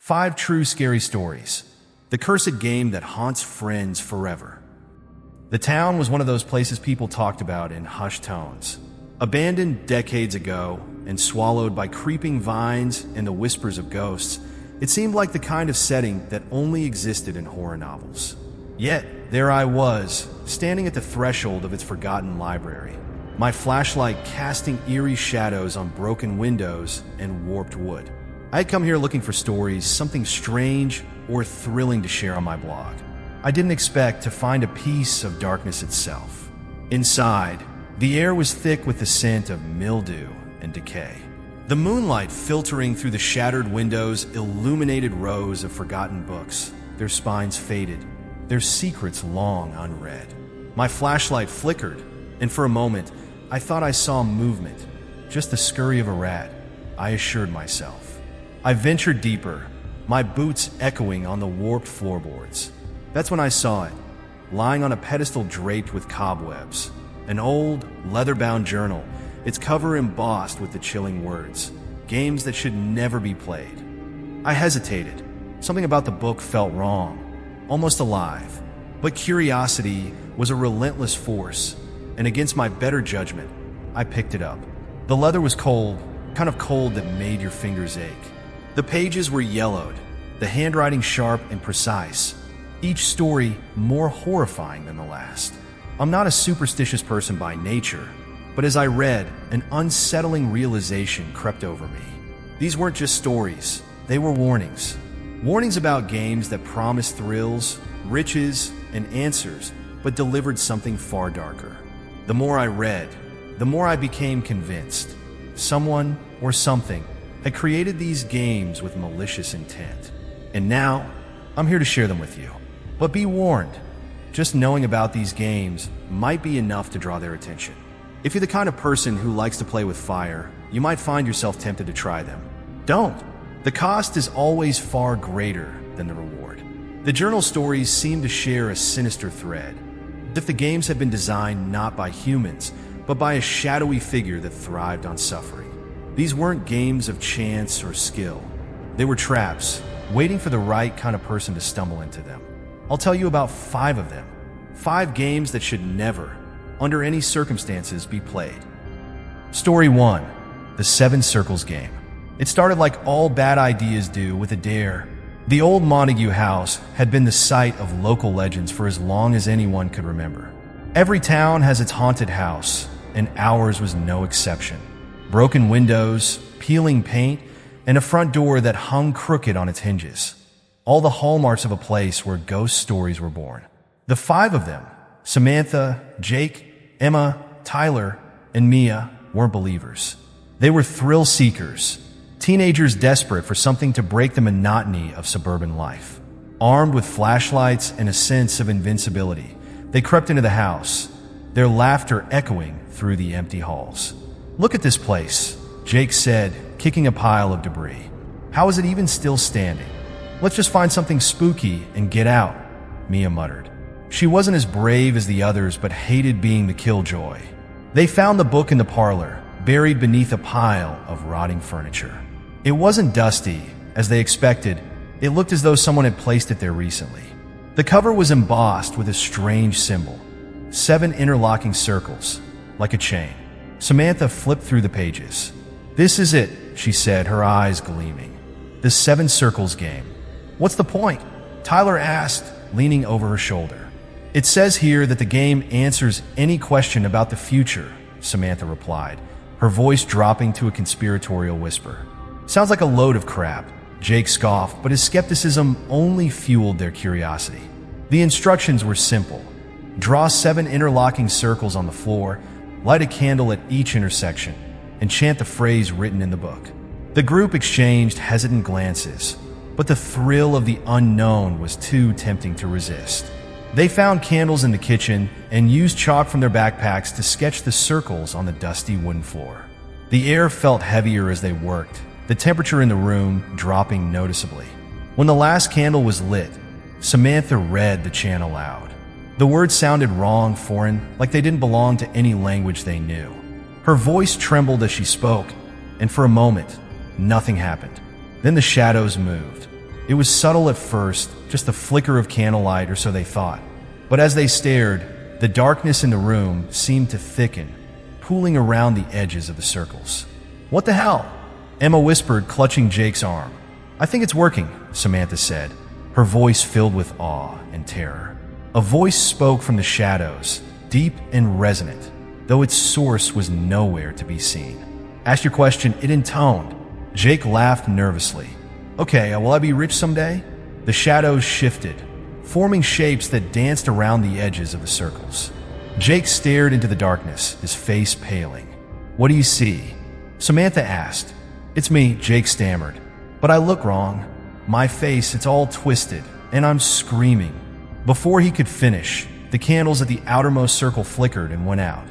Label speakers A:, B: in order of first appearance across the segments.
A: 5 True Scary Stories. The cursed game that haunts friends forever. The town was one of those places people talked about in hushed tones. Abandoned decades ago and swallowed by creeping vines and the whispers of ghosts, it seemed like the kind of setting that only existed in horror novels. Yet, there I was, standing at the threshold of its forgotten library, my flashlight casting eerie shadows on broken windows and warped wood. I had come here looking for stories, something strange or thrilling to share on my blog. I didn't expect to find a piece of darkness itself. Inside, the air was thick with the scent of mildew and decay. The moonlight filtering through the shattered windows illuminated rows of forgotten books, their spines faded, their secrets long unread. My flashlight flickered, and for a moment, I thought I saw movement, just the scurry of a rat, I assured myself. I ventured deeper, my boots echoing on the warped floorboards. That's when I saw it, lying on a pedestal draped with cobwebs. An old, leather-bound journal, its cover embossed with the chilling words, "Games that should never be played." I hesitated. Something about the book felt wrong, almost alive. But curiosity was a relentless force, and against my better judgment, I picked it up. The leather was cold, kind of cold that made your fingers ache. The pages were yellowed, the handwriting sharp and precise, each story more horrifying than the last. I'm not a superstitious person by nature, but as I read, an unsettling realization crept over me. These weren't just stories, they were warnings. Warnings about games that promised thrills, riches, and answers, but delivered something far darker. The more I read, the more I became convinced. Someone or something had created these games with malicious intent. And now, I'm here to share them with you. But be warned, just knowing about these games might be enough to draw their attention. If you're the kind of person who likes to play with fire, you might find yourself tempted to try them. Don't. The cost is always far greater than the reward. The journal stories seem to share a sinister thread. If the games have been designed not by humans, but by a shadowy figure that thrived on suffering. These weren't games of chance or skill. They were traps, waiting for the right kind of person to stumble into them. I'll tell you about 5 of them. 5 games that should never, under any circumstances, be played. Story 1. The 7 Circles Game. It started like all bad ideas do, with a dare. The old Montague house had been the site of local legends for as long as anyone could remember. Every town has its haunted house, and ours was no exception. Broken windows, peeling paint, and a front door that hung crooked on its hinges. All the hallmarks of a place where ghost stories were born. The 5 of them, Samantha, Jake, Emma, Tyler, and Mia, weren't believers. They were thrill seekers, teenagers desperate for something to break the monotony of suburban life. Armed with flashlights and a sense of invincibility, they crept into the house, their laughter echoing through the empty halls. "Look at this place," Jake said, kicking a pile of debris. "How is it even still standing? Let's just find something spooky and get out," Mia muttered. She wasn't as brave as the others, but hated being the killjoy. They found the book in the parlor, buried beneath a pile of rotting furniture. It wasn't dusty, as they expected. It looked as though someone had placed it there recently. The cover was embossed with a strange symbol, 7 interlocking circles, like a chain. Samantha flipped through the pages. "This is it," she said, her eyes gleaming. "The 7 Circles Game." "What's the point?" Tyler asked, leaning over her shoulder. "It says here that the game answers any question about the future," Samantha replied, her voice dropping to a conspiratorial whisper. "Sounds like a load of crap," Jake scoffed, but his skepticism only fueled their curiosity. The instructions were simple. Draw 7 interlocking circles on the floor, light a candle at each intersection, and chant the phrase written in the book. The group exchanged hesitant glances, but the thrill of the unknown was too tempting to resist. They found candles in the kitchen and used chalk from their backpacks to sketch the circles on the dusty wooden floor. The air felt heavier as they worked, the temperature in the room dropping noticeably. When the last candle was lit, Samantha read the chant aloud. The words sounded wrong, foreign, like they didn't belong to any language they knew. Her voice trembled as she spoke, and for a moment, nothing happened. Then the shadows moved. It was subtle at first, just a flicker of candlelight, or so they thought. But as they stared, the darkness in the room seemed to thicken, pooling around the edges of the circles. "What the hell?" Emma whispered, clutching Jake's arm. "I think it's working," Samantha said, her voice filled with awe and terror. A voice spoke from the shadows, deep and resonant, though its source was nowhere to be seen. "Ask your question," it intoned. Jake laughed nervously. "Okay, will I be rich someday?" The shadows shifted, forming shapes that danced around the edges of the circles. Jake stared into the darkness, his face paling. "What do you see?" Samantha asked. "It's me," Jake stammered. "But I look wrong. My face, it's all twisted, and I'm screaming." Before he could finish, the candles at the outermost circle flickered and went out.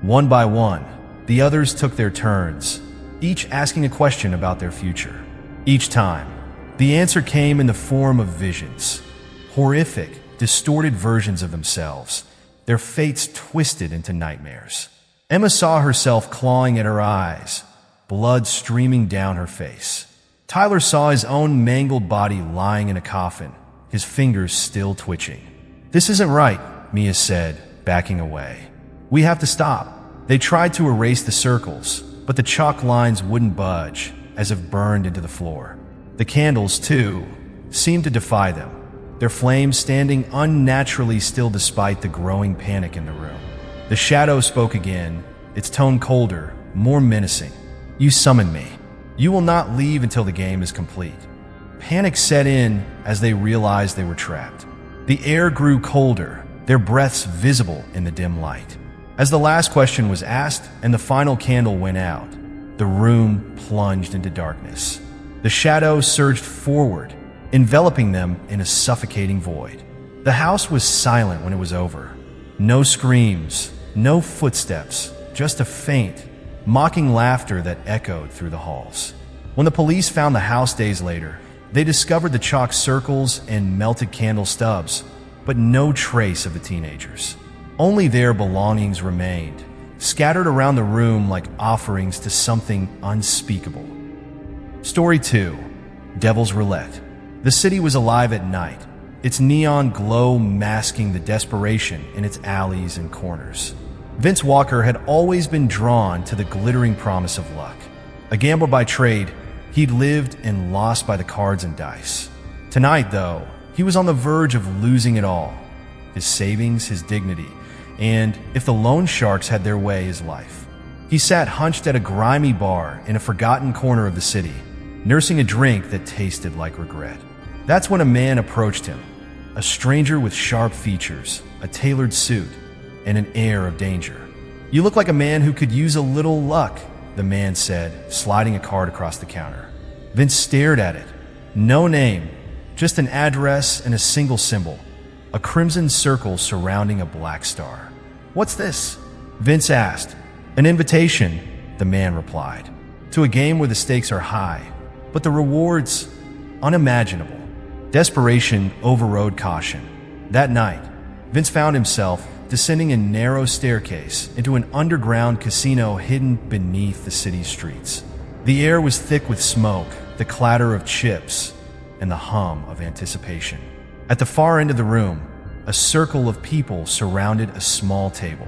A: One by one, the others took their turns, each asking a question about their future. Each time, the answer came in the form of visions. Horrific, distorted versions of themselves, their fates twisted into nightmares. Emma saw herself clawing at her eyes, blood streaming down her face. Tyler saw his own mangled body lying in a coffin, his fingers still twitching. "This isn't right," Mia said, backing away. "We have to stop." They tried to erase the circles, but the chalk lines wouldn't budge, as if burned into the floor. The candles, too, seemed to defy them, their flames standing unnaturally still despite the growing panic in the room. The shadow spoke again, its tone colder, more menacing. "You summoned me. You will not leave until the game is complete." Panic set in as they realized they were trapped. The air grew colder, their breaths visible in the dim light. As the last question was asked and the final candle went out, the room plunged into darkness. The shadow surged forward, enveloping them in a suffocating void. The house was silent when it was over. No screams, no footsteps, just a faint, mocking laughter that echoed through the halls. When the police found the house days later, they discovered the chalk circles and melted candle stubs, but no trace of the teenagers. Only their belongings remained, scattered around the room like offerings to something unspeakable. Story 2. Devil's Roulette. The city was alive at night, its neon glow masking the desperation in its alleys and corners. Vince Walker had always been drawn to the glittering promise of luck. A gambler by trade, he'd lived and lost by the cards and dice. Tonight, though, he was on the verge of losing it all. His savings, his dignity, and, if the loan sharks had their way, his life. He sat hunched at a grimy bar in a forgotten corner of the city, nursing a drink that tasted like regret. That's when a man approached him, a stranger with sharp features, a tailored suit, and an air of danger. "You look like a man who could use a little luck," the man said, sliding a card across the counter. Vince stared at it. No name, just an address and a single symbol, a crimson circle surrounding a black star. "What's this?" Vince asked. "An invitation," the man replied, "to a game where the stakes are high, but the rewards unimaginable." Desperation overrode caution. That night, Vince found himself descending a narrow staircase into an underground casino hidden beneath the city's streets. The air was thick with smoke, the clatter of chips, and the hum of anticipation. At the far end of the room, a circle of people surrounded a small table.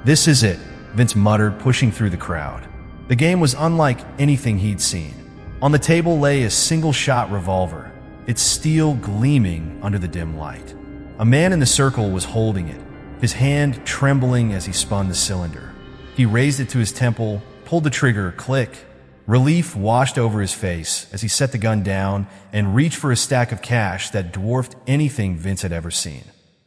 A: "This is it," Vince muttered, pushing through the crowd. The game was unlike anything he'd seen. On the table lay a single-shot revolver, its steel gleaming under the dim light. A man in the circle was holding it, his hand trembling as he spun the cylinder. He raised it to his temple, pulled the trigger, click. Relief washed over his face as he set the gun down and reached for a stack of cash that dwarfed anything Vince had ever seen.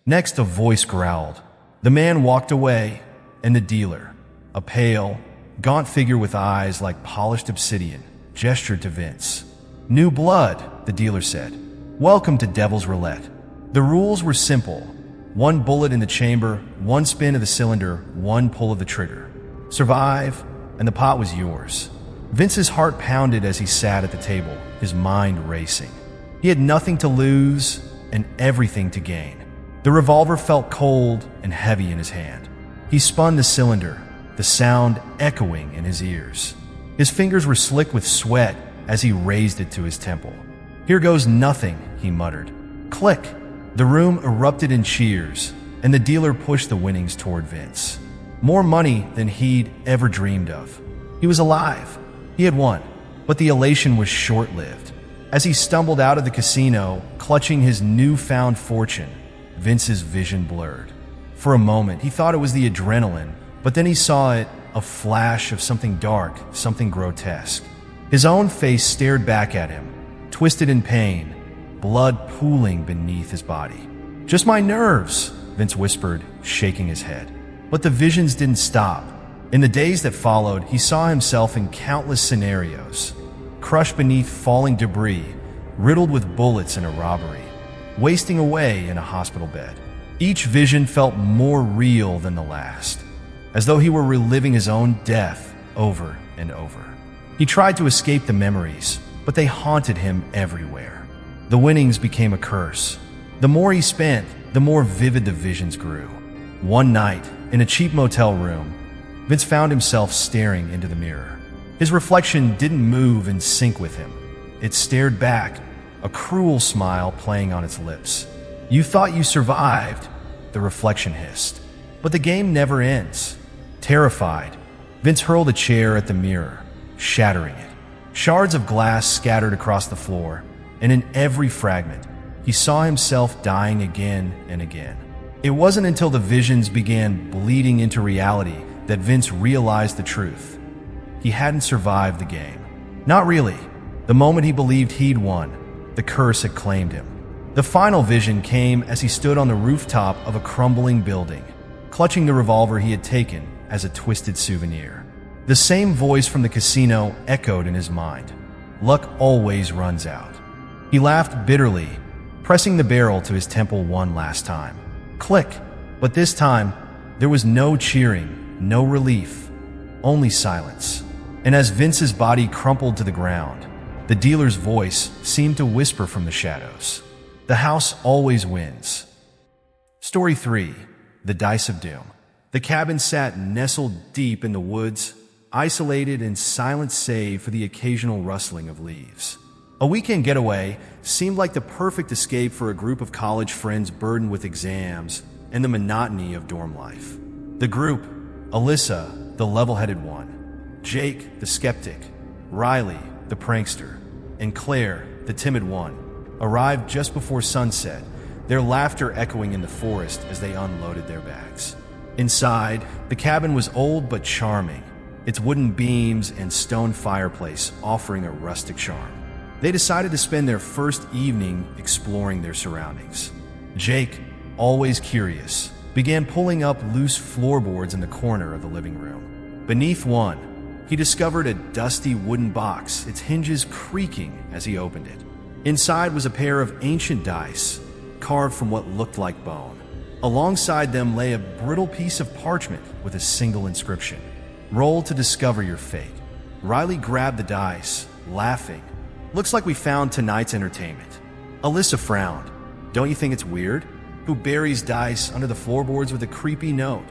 A: Next, a voice growled. The man walked away, and the dealer, a pale, gaunt figure with eyes like polished obsidian, gestured to Vince. "New blood," the dealer said. "Welcome to Devil's Roulette." The rules were simple. One bullet in the chamber, one spin of the cylinder, one pull of the trigger. Survive, and the pot was yours. Vince's heart pounded as he sat at the table, his mind racing. He had nothing to lose and everything to gain. The revolver felt cold and heavy in his hand. He spun the cylinder, the sound echoing in his ears. His fingers were slick with sweat as he raised it to his temple. "Here goes nothing," he muttered. Click! The room erupted in cheers, and the dealer pushed the winnings toward Vince. More money than he'd ever dreamed of. He was alive. He had won, but the elation was short-lived. As he stumbled out of the casino, clutching his newfound fortune, Vince's vision blurred. For a moment, he thought it was the adrenaline, but then he saw it, a flash of something dark, something grotesque. His own face stared back at him, twisted in pain, blood pooling beneath his body. "Just my nerves," Vince whispered, shaking his head. But the visions didn't stop. In the days that followed, he saw himself in countless scenarios, crushed beneath falling debris, riddled with bullets in a robbery, wasting away in a hospital bed. Each vision felt more real than the last, as though he were reliving his own death over and over. He tried to escape the memories, but they haunted him everywhere. The winnings became a curse. The more he spent, the more vivid the visions grew. One night, in a cheap motel room, Vince found himself staring into the mirror. His reflection didn't move in sync with him. It stared back, a cruel smile playing on its lips. "You thought you survived," the reflection hissed. But the game never ends. Terrified, Vince hurled a chair at the mirror, shattering it. Shards of glass scattered across the floor, and in every fragment, he saw himself dying again and again. It wasn't until the visions began bleeding into reality that Vince realized the truth. He hadn't survived the game. Not really. The moment he believed he'd won, the curse had claimed him. The final vision came as he stood on the rooftop of a crumbling building, clutching the revolver he had taken as a twisted souvenir. The same voice from the casino echoed in his mind. Luck always runs out. He laughed bitterly, pressing the barrel to his temple one last time. Click! But this time, there was no cheering, no relief, only silence. And as Vince's body crumpled to the ground, the dealer's voice seemed to whisper from the shadows. The house always wins. Story 3. The Dice of Doom. The cabin sat nestled deep in the woods, isolated and silent save for the occasional rustling of leaves. A weekend getaway seemed like the perfect escape for a group of college friends burdened with exams and the monotony of dorm life. The group, Alyssa, the level-headed one, Jake, the skeptic, Riley, the prankster, and Claire, the timid one, arrived just before sunset, their laughter echoing in the forest as they unloaded their bags. Inside, the cabin was old but charming, its wooden beams and stone fireplace offering a rustic charm. They decided to spend their first evening exploring their surroundings. Jake, always curious, began pulling up loose floorboards in the corner of the living room. Beneath one, he discovered a dusty wooden box, its hinges creaking as he opened it. Inside was a pair of ancient dice, carved from what looked like bone. Alongside them lay a brittle piece of parchment with a single inscription: "Roll to discover your fate." Riley grabbed the dice, laughing. "Looks like we found tonight's entertainment." Alyssa frowned. "Don't you think it's weird? Who buries dice under the floorboards with a creepy note?"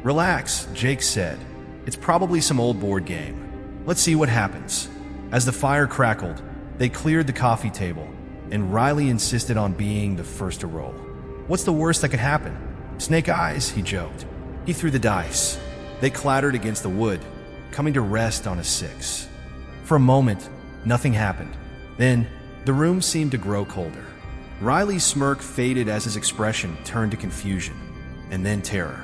A: "Relax," Jake said. "It's probably some old board game. Let's see what happens." As the fire crackled, they cleared the coffee table, and Riley insisted on being the first to roll. "What's the worst that could happen?" "Snake eyes," he joked. He threw the dice. They clattered against the wood, coming to rest on a 6. For a moment, nothing happened. Then, the room seemed to grow colder. Riley's smirk faded as his expression turned to confusion, and then terror.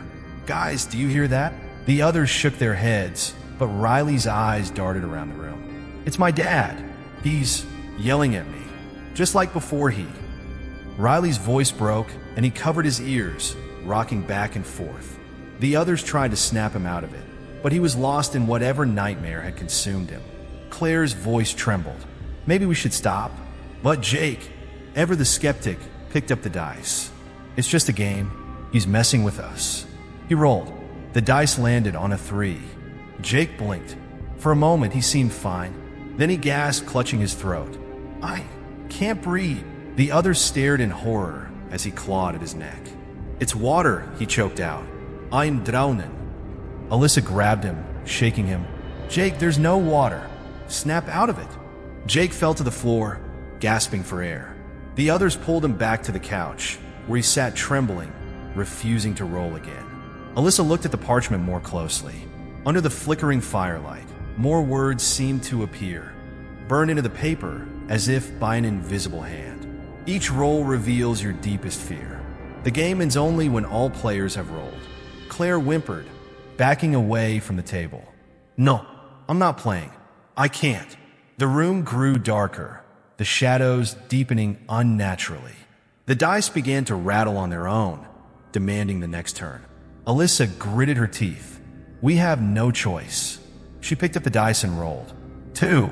A: "Guys, do you hear that?" The others shook their heads, but Riley's eyes darted around the room. "It's my dad. He's yelling at me, just like before he..." Riley's voice broke, and he covered his ears, rocking back and forth. The others tried to snap him out of it, but he was lost in whatever nightmare had consumed him. Claire's voice trembled. "Maybe we should stop." But Jake, ever the skeptic, picked up the dice. "It's just a game. He's messing with us." He rolled. The dice landed on a 3. Jake blinked. For a moment, he seemed fine. Then he gasped, clutching his throat. "I can't breathe." The others stared in horror as he clawed at his neck. "It's water," he choked out. "I'm drowning." Alyssa grabbed him, shaking him. "Jake, there's no water. Snap out of it." Jake fell to the floor, gasping for air. The others pulled him back to the couch, where he sat trembling, refusing to roll again. Alyssa looked at the parchment more closely. Under the flickering firelight, more words seemed to appear, burned into the paper as if by an invisible hand. Each roll reveals your deepest fear. The game ends only when all players have rolled. Claire whimpered, backing away from the table. No, I'm not playing. I can't. The room grew darker, the shadows deepening unnaturally. The dice began to rattle on their own, demanding the next turn. Alyssa gritted her teeth. We have no choice. She picked up the dice and rolled. 2.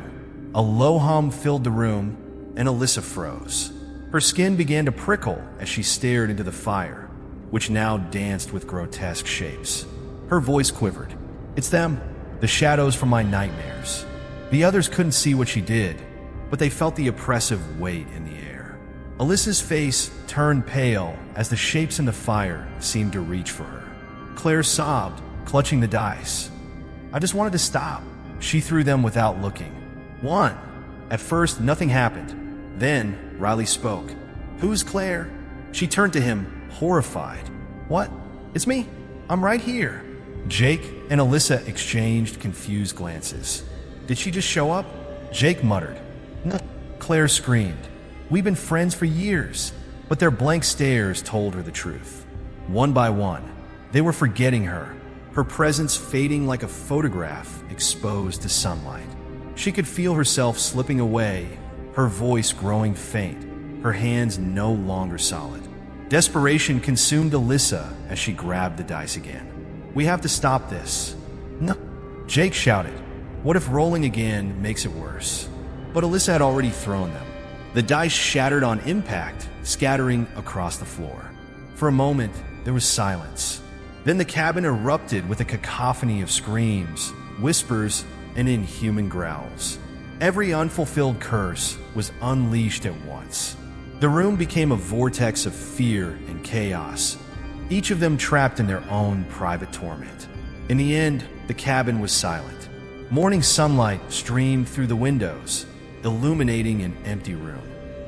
A: A low hum filled the room, and Alyssa froze. Her skin began to prickle as she stared into the fire, which now danced with grotesque shapes. Her voice quivered. It's them, the shadows from my nightmares. The others couldn't see what she did, but they felt the oppressive weight in the air. Alyssa's face turned pale as the shapes in the fire seemed to reach for her. Claire sobbed, clutching the dice. I just wanted to stop. She threw them without looking. 1. At first, nothing happened. Then, Riley spoke. Who's Claire? She turned to him, horrified. What? It's me. I'm right here. Jake and Alyssa exchanged confused glances. Did she just show up? Jake muttered. No. Claire screamed. We've been friends for years. But their blank stares told her the truth. One by one, they were forgetting her, her presence fading like a photograph exposed to sunlight. She could feel herself slipping away, her voice growing faint, her hands no longer solid. Desperation consumed Alyssa as she grabbed the dice again. We have to stop this. No. Jake shouted. What if rolling again makes it worse? But Alyssa had already thrown them. The dice shattered on impact, scattering across the floor. For a moment, there was silence. Then the cabin erupted with a cacophony of screams, whispers, and inhuman growls. Every unfulfilled curse was unleashed at once. The room became a vortex of fear and chaos, each of them trapped in their own private torment. In the end, the cabin was silent. Morning sunlight streamed through the windows, illuminating an empty room.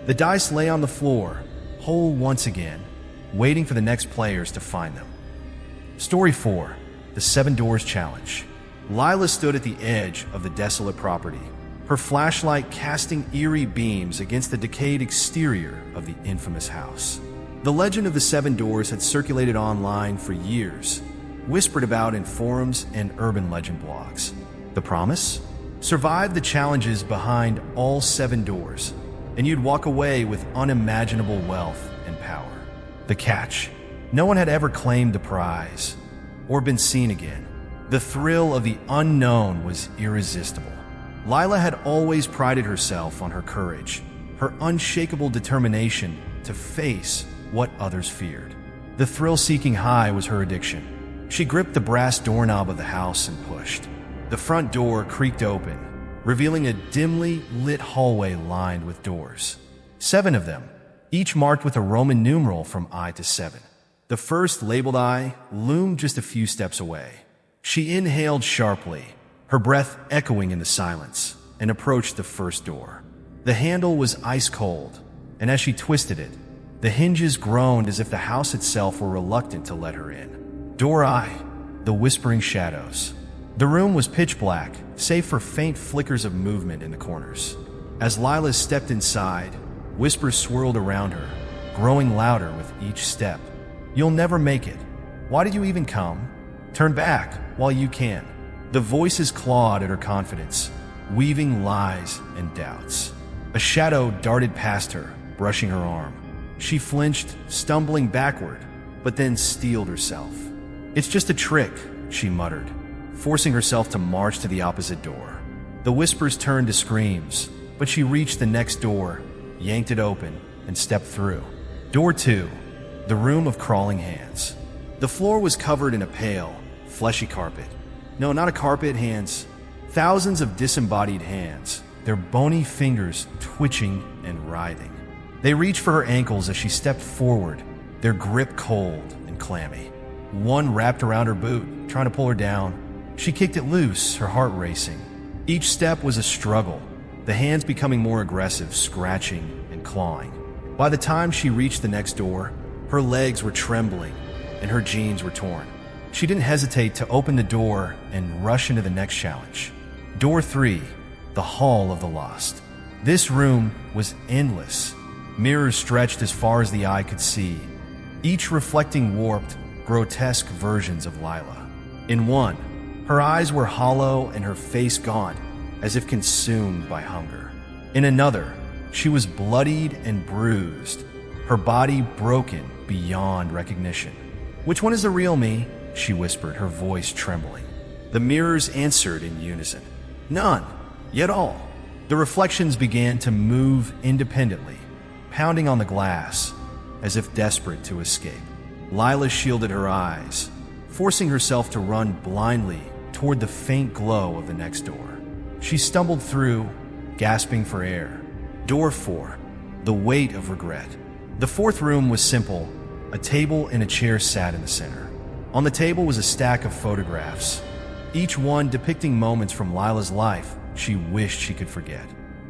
A: The dice lay on the floor, whole once again, waiting for the next players to find them. Story 4. The 7 Doors Challenge. Lila stood at the edge of the desolate property, her flashlight casting eerie beams against the decayed exterior of the infamous house. The legend of the 7 Doors had circulated online for years, whispered about in forums and urban legend blogs. The promise? Survive the challenges behind all 7 doors, and you'd walk away with unimaginable wealth and power. The catch? No one had ever claimed the prize or been seen again. The thrill of the unknown was irresistible. Lila had always prided herself on her courage, her unshakable determination to face what others feared. The thrill-seeking high was her addiction. She gripped the brass doorknob of the house and pushed. The front door creaked open, revealing a dimly lit hallway lined with doors. 7 of them, each marked with a Roman numeral from I to 7. The first, labeled I, loomed just a few steps away. She inhaled sharply, her breath echoing in the silence, and approached the first door. The handle was ice cold, and as she twisted it, the hinges groaned as if the house itself were reluctant to let her in. Door I, the whispering shadows. The room was pitch black, save for faint flickers of movement in the corners. As Lila stepped inside, whispers swirled around her, growing louder with each step. You'll never make it. Why did you even come? Turn back while you can. The voices clawed at her confidence, weaving lies and doubts. A shadow darted past her, brushing her arm. She flinched, stumbling backward, but then steeled herself. It's just a trick, she muttered, forcing herself to march to the opposite door. The whispers turned to screams, but she reached the next door, yanked it open, and stepped through. Door 2, the room of crawling hands. The floor was covered in a pale, fleshy carpet. No, not a carpet, hands. Thousands of disembodied hands, their bony fingers twitching and writhing. They reached for her ankles as she stepped forward, their grip cold and clammy. One wrapped around her boot, trying to pull her down. She kicked it loose, her heart racing. Each step was a struggle, the hands becoming more aggressive, scratching and clawing. By the time she reached the next door, her legs were trembling and her jeans were torn. She didn't hesitate to open the door and rush into the next challenge. Door 3, the Hall of the Lost. This room was endless. Mirrors stretched as far as the eye could see, each reflecting warped, grotesque versions of Lila. In one, her eyes were hollow and her face gaunt, as if consumed by hunger. In another, she was bloodied and bruised, her body broken beyond recognition. "Which one is the real me?" she whispered, her voice trembling. The mirrors answered in unison. "None, yet all." The reflections began to move independently, pounding on the glass, as if desperate to escape. Lila shielded her eyes, forcing herself to run blindly toward the faint glow of the next door. She stumbled through, gasping for air. Door 4, the weight of regret. The fourth room was simple. A table and a chair sat in the center. On the table was a stack of photographs, each one depicting moments from Lila's life she wished she could forget.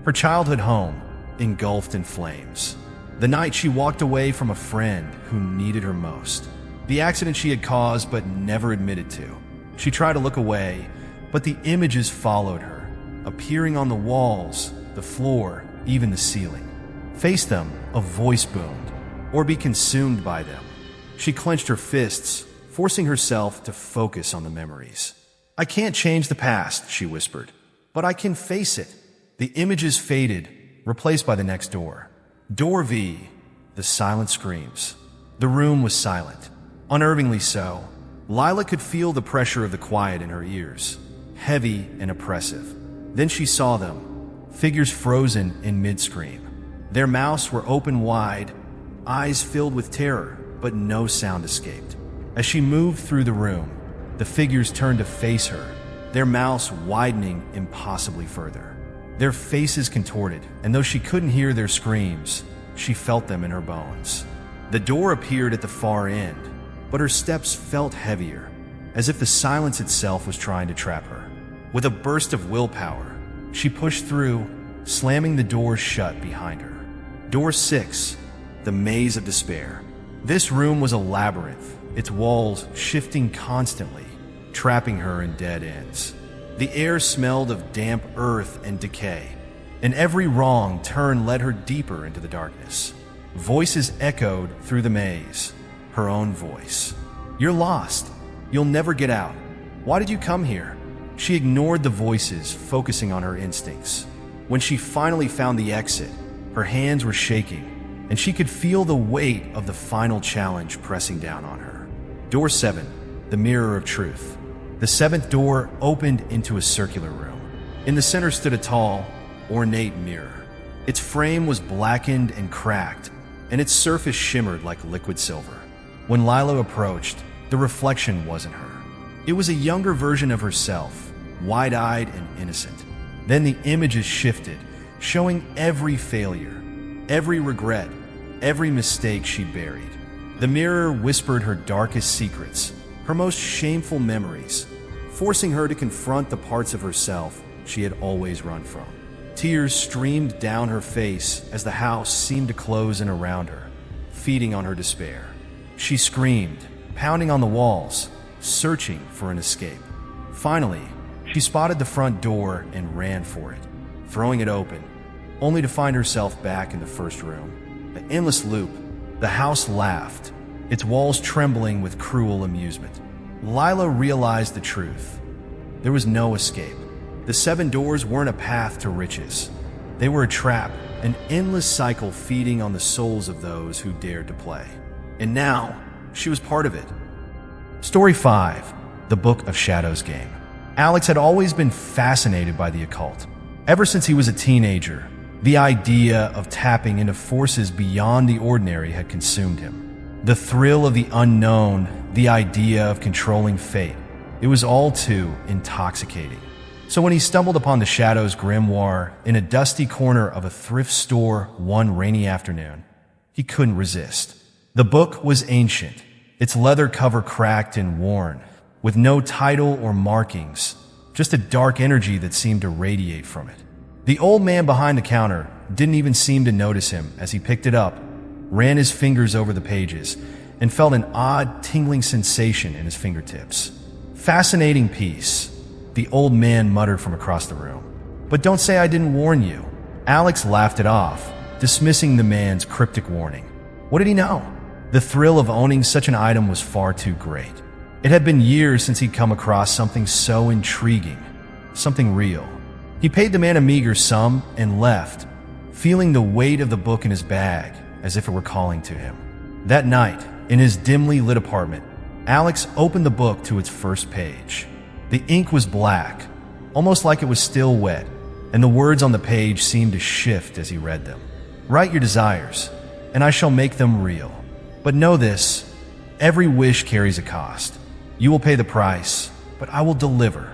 A: Her childhood home, engulfed in flames. The night she walked away from a friend who needed her most. The accident she had caused but never admitted to. She tried to look away, but the images followed her, appearing on the walls, the floor, even the ceiling. Face them, a voice boomed, or be consumed by them. She clenched her fists, forcing herself to focus on the memories. "I can't change the past," she whispered, "but I can face it." The images faded, replaced by the next door. Door V, the silent screams. The room was silent, unnervingly so. Lila could feel the pressure of the quiet in her ears, heavy and oppressive. Then she saw them, figures frozen in mid-scream. Their mouths were open wide, eyes filled with terror, but no sound escaped. As she moved through the room, the figures turned to face her, their mouths widening impossibly further. Their faces contorted, and though she couldn't hear their screams, she felt them in her bones. The door appeared at the far end, but her steps felt heavier, as if the silence itself was trying to trap her. With a burst of willpower, she pushed through, slamming the door shut behind her. Door 6, the Maze of Despair. This room was a labyrinth, its walls shifting constantly, trapping her in dead ends. The air smelled of damp earth and decay, and every wrong turn led her deeper into the darkness. Voices echoed through the maze, her own voice. "You're lost. You'll never get out. Why did you come here?" She ignored the voices, focusing on her instincts. When she finally found the exit, her hands were shaking, and she could feel the weight of the final challenge pressing down on her. Door 7, the Mirror of Truth. The seventh door opened into a circular room. In the center stood a tall, ornate mirror. Its frame was blackened and cracked, and its surface shimmered like liquid silver. When Lila approached, the reflection wasn't her. It was a younger version of herself, wide-eyed and innocent. Then the images shifted, showing every failure, every regret, every mistake she buried. The mirror whispered her darkest secrets, her most shameful memories, forcing her to confront the parts of herself she had always run from. Tears streamed down her face as the house seemed to close in around her, feeding on her despair. She screamed, pounding on the walls, searching for an escape. Finally, she spotted the front door and ran for it, throwing it open, only to find herself back in the first room. An endless loop. The house laughed, its walls trembling with cruel amusement. Lila realized the truth. There was no escape. The 7 doors weren't a path to riches. They were a trap, an endless cycle feeding on the souls of those who dared to play. And now, she was part of it. Story 5, The Book of Shadows Game. Alex had always been fascinated by the occult. Ever since he was a teenager, the idea of tapping into forces beyond the ordinary had consumed him. The thrill of the unknown, the idea of controlling fate, it was all too intoxicating. So when he stumbled upon the Shadows grimoire in a dusty corner of a thrift store one rainy afternoon, he couldn't resist. The book was ancient, its leather cover cracked and worn, with no title or markings, just a dark energy that seemed to radiate from it. The old man behind the counter didn't even seem to notice him as he picked it up, ran his fingers over the pages, and felt an odd, tingling sensation in his fingertips. "Fascinating piece," the old man muttered from across the room. "But don't say I didn't warn you." Alex laughed it off, dismissing the man's cryptic warning. What did he know? The thrill of owning such an item was far too great. It had been years since he'd come across something so intriguing, something real. He paid the man a meager sum and left, feeling the weight of the book in his bag as if it were calling to him. That night, in his dimly lit apartment, Alex opened the book to its first page. The ink was black, almost like it was still wet, and the words on the page seemed to shift as he read them. "Write your desires, and I shall make them real. But know this, every wish carries a cost. You will pay the price, but I will deliver."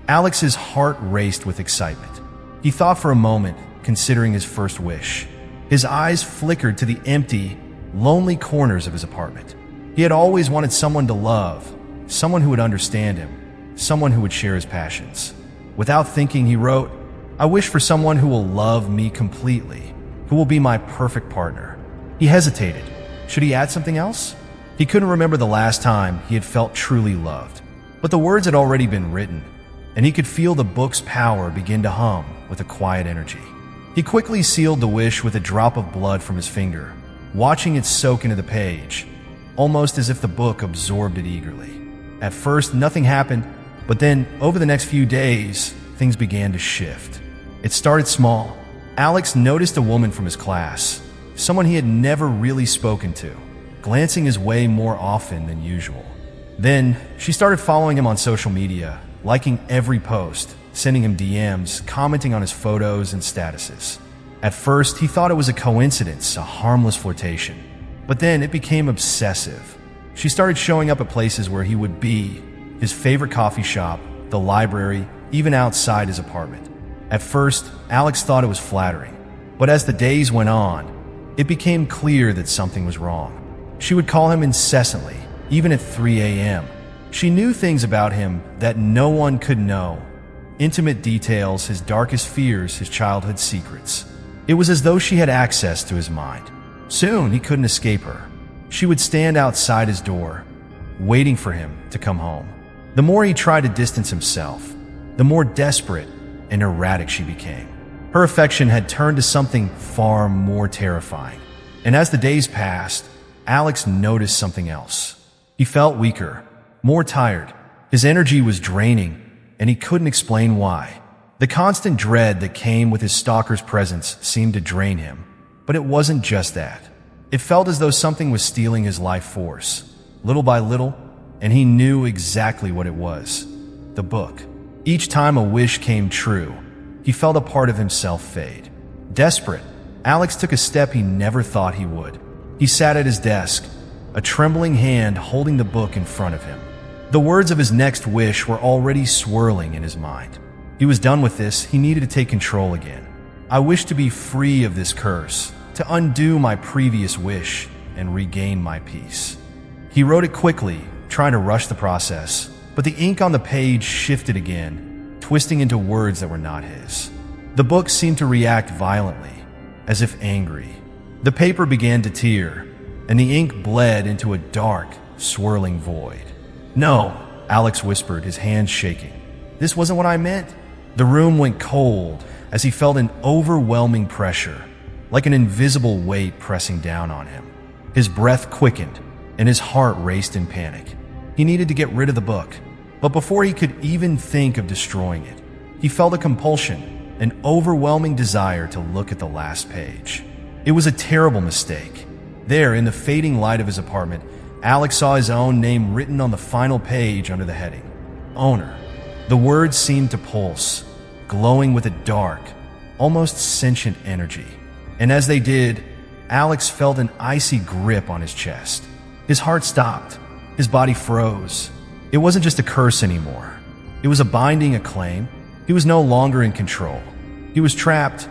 A: Alex's heart raced with excitement. He thought for a moment, considering his first wish. His eyes flickered to the empty, lonely corners of his apartment. He had always wanted someone to love, someone who would understand him, someone who would share his passions. Without thinking, he wrote, "I wish for someone who will love me completely, who will be my perfect partner." He hesitated. Should he add something else? He couldn't remember the last time he had felt truly loved. But the words had already been written, and he could feel the book's power begin to hum with a quiet energy. He quickly sealed the wish with a drop of blood from his finger, watching it soak into the page, almost as if the book absorbed it eagerly. At first, nothing happened, but then, over the next few days, things began to shift. It started small. Alex noticed a woman from his class, someone he had never really spoken to, glancing his way more often than usual. Then, she started following him on social media, liking every post, sending him DMs, commenting on his photos and statuses. At first, he thought it was a coincidence, a harmless flirtation. But then it became obsessive. She started showing up at places where he would be, his favorite coffee shop, the library, even outside his apartment. At first, Alex thought it was flattering. But as the days went on, it became clear that something was wrong. She would call him incessantly, even at 3 a.m. She knew things about him that no one could know. Intimate details, his darkest fears, his childhood secrets. It was as though she had access to his mind. Soon, he couldn't escape her. She would stand outside his door, waiting for him to come home. The more he tried to distance himself, the more desperate and erratic she became. Her affection had turned to something far more terrifying. And as the days passed, Alex noticed something else. He felt weaker, more tired. His energy was draining, and he couldn't explain why. The constant dread that came with his stalker's presence seemed to drain him. But it wasn't just that. It felt as though something was stealing his life force, little by little, and he knew exactly what it was. The book. Each time a wish came true, he felt a part of himself fade. Desperate, Alex took a step he never thought he would. He sat at his desk, a trembling hand holding the book in front of him. The words of his next wish were already swirling in his mind. He was done with this. He needed to take control again. "I wish to be free of this curse, to undo my previous wish and regain my peace." He wrote it quickly, trying to rush the process, but the ink on the page shifted again, twisting into words that were not his. The book seemed to react violently, as if angry. The paper began to tear, and the ink bled into a dark, swirling void. "No," Alex whispered, his hands shaking. "This wasn't what I meant." The room went cold as he felt an overwhelming pressure, like an invisible weight pressing down on him. His breath quickened, and his heart raced in panic. He needed to get rid of the book, but before he could even think of destroying it, he felt a compulsion, an overwhelming desire to look at the last page. It was a terrible mistake. There, in the fading light of his apartment, Alex saw his own name written on the final page under the heading, Owner. The words seemed to pulse, glowing with a dark, almost sentient energy. And as they did, Alex felt an icy grip on his chest. His heart stopped. His body froze. It wasn't just a curse anymore. It was a binding acclaim. He was no longer in control. He was trapped,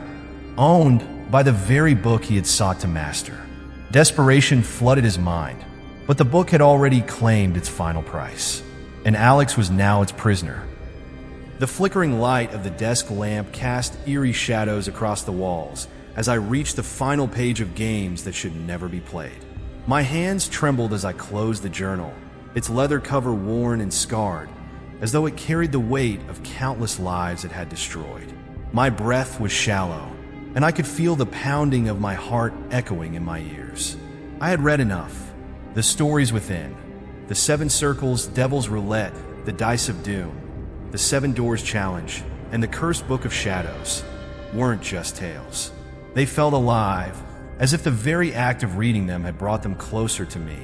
A: owned by the very book he had sought to master. Desperation flooded his mind, but the book had already claimed its final price, and Alex was now its prisoner. The flickering light of the desk lamp cast eerie shadows across the walls as I reached the final page of games that should never be played. My hands trembled as I closed the journal, its leather cover worn and scarred, as though it carried the weight of countless lives it had destroyed. My breath was shallow, and I could feel the pounding of my heart echoing in my ears. I had read enough. The stories within, the 7 Circles, Devil's Roulette, the Dice of Doom, the 7 Doors Challenge, and the Cursed Book of Shadows weren't just tales. They felt alive, as if the very act of reading them had brought them closer to me,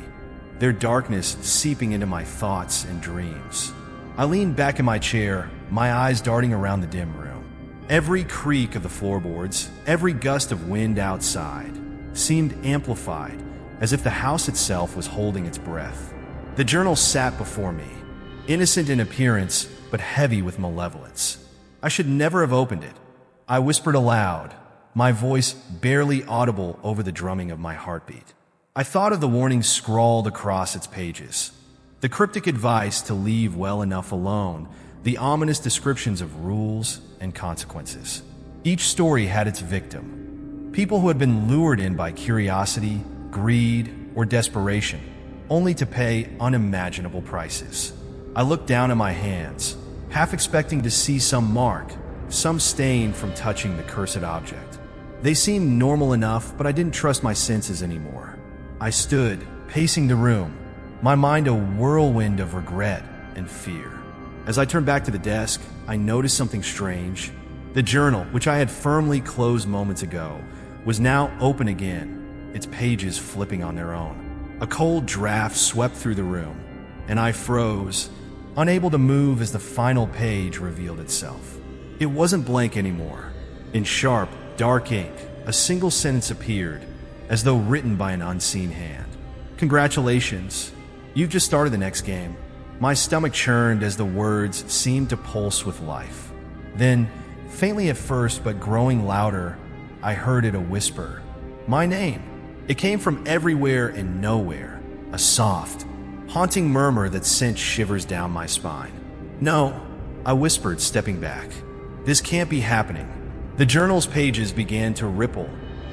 A: their darkness seeping into my thoughts and dreams. I leaned back in my chair, my eyes darting around the dim room. Every creak of the floorboards, every gust of wind outside, seemed amplified, as if the house itself was holding its breath. The journal sat before me, innocent in appearance, but heavy with malevolence. I should never have opened it. I whispered aloud, my voice barely audible over the drumming of my heartbeat. I thought of the warnings scrawled across its pages, the cryptic advice to leave well enough alone, the ominous descriptions of rules and consequences. Each story had its victim, people who had been lured in by curiosity, greed, or desperation, only to pay unimaginable prices. I looked down at my hands, half expecting to see some mark, some stain from touching the cursed object. They seemed normal enough, but I didn't trust my senses anymore. I stood, pacing the room, my mind a whirlwind of regret and fear. As I turned back to the desk, I noticed something strange. The journal, which I had firmly closed moments ago, was now open again, its pages flipping on their own. A cold draft swept through the room, and I froze, unable to move as the final page revealed itself. It wasn't blank anymore. In sharp, dark ink, a single sentence appeared, as though written by an unseen hand. "Congratulations, you've just started the next game." My stomach churned as the words seemed to pulse with life. Then, faintly at first but growing louder, I heard it a whisper. My name. It came from everywhere and nowhere, a soft, haunting murmur that sent shivers down my spine. "No," I whispered, stepping back. "This can't be happening." The journal's pages began to ripple,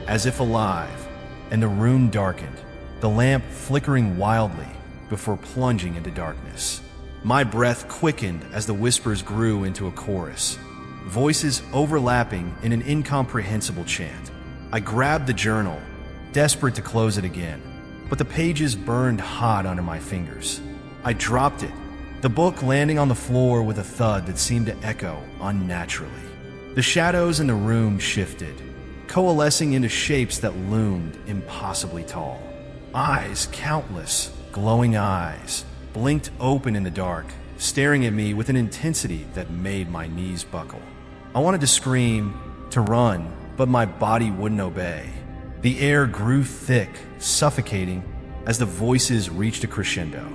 A: as if alive, and the room darkened, the lamp flickering wildly before plunging into darkness. My breath quickened as the whispers grew into a chorus, voices overlapping in an incomprehensible chant. I grabbed the journal, desperate to close it again, but the pages burned hot under my fingers. I dropped it, the book landing on the floor with a thud that seemed to echo unnaturally. The shadows in the room shifted, coalescing into shapes that loomed impossibly tall. Eyes, countless, glowing eyes, blinked open in the dark, staring at me with an intensity that made my knees buckle. I wanted to scream, to run, but my body wouldn't obey. The air grew thick, suffocating, as the voices reached a crescendo.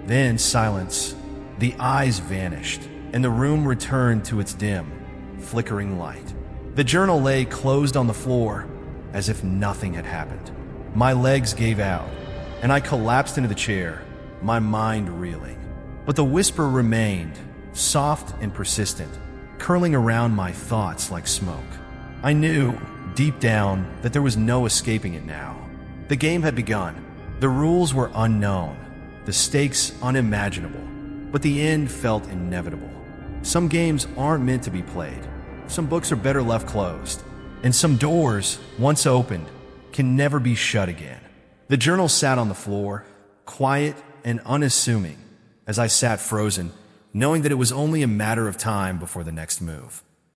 A: Then silence. The eyes vanished, and the room returned to its dim, flickering light. The journal lay closed on the floor, as if nothing had happened. My legs gave out, and I collapsed into the chair, my mind reeling. But the whisper remained, soft and persistent, curling around my thoughts like smoke. I knew, deep down, that there was no escaping it now. The game had begun. The rules were unknown, the stakes unimaginable, but the end felt inevitable. Some games aren't meant to be played. Some books are better left closed, and some doors, once opened, can never be shut again. The journal sat on the floor, quiet and unassuming, as I sat frozen, knowing that it was only a matter of time before the next move.